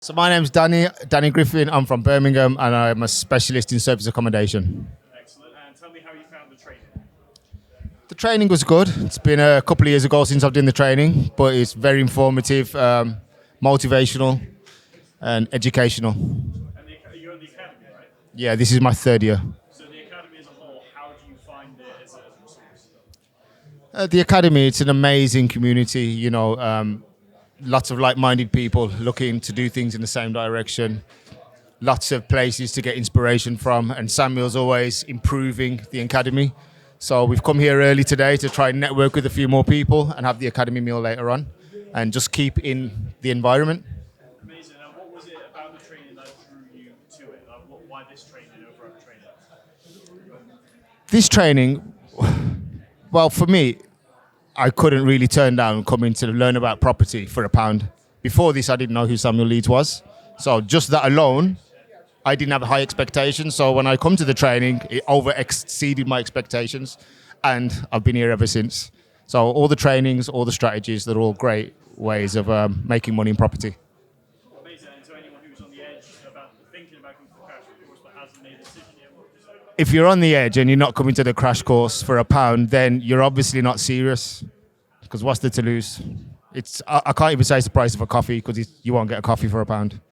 So my name's Danny Griffin. I'm from Birmingham and I'm a specialist in service accommodation. Excellent. And tell me how you found the training. The training was good. It's been a couple of years ago since I've done the training, but it's very informative, motivational and educational. And you're in the academy, right? Yeah, this is my third year. So the academy as a whole, how do you find it as a resource? The academy, it's an amazing community, lots of like-minded people looking to do things in the same direction. Lots of places to get inspiration from, and Samuel's always improving the academy. So we've come here early today to try and network with a few more people and have the academy meal later on and just keep in the environment. Amazing. And what was it about the training that drew you to it? Why this training over other training? This training, well, for me, I couldn't really turn down coming to learn about property for £1. Before this, I didn't know who Samuel Leeds was. So just that alone, I didn't have high expectations. So when I come to the training, it exceeded my expectations. And I've been here ever since. So all the trainings, all the strategies, they're all great ways of making money in property. Amazing. And to anyone who's on the edge about thinking about going for cash, of course, but hasn't made a decision yet, what would you say? If you're on the edge and you're not coming to the crash course for £1, then you're obviously not serious. Because what's there to lose? I can't even say it's the price of a coffee because you won't get a coffee for £1.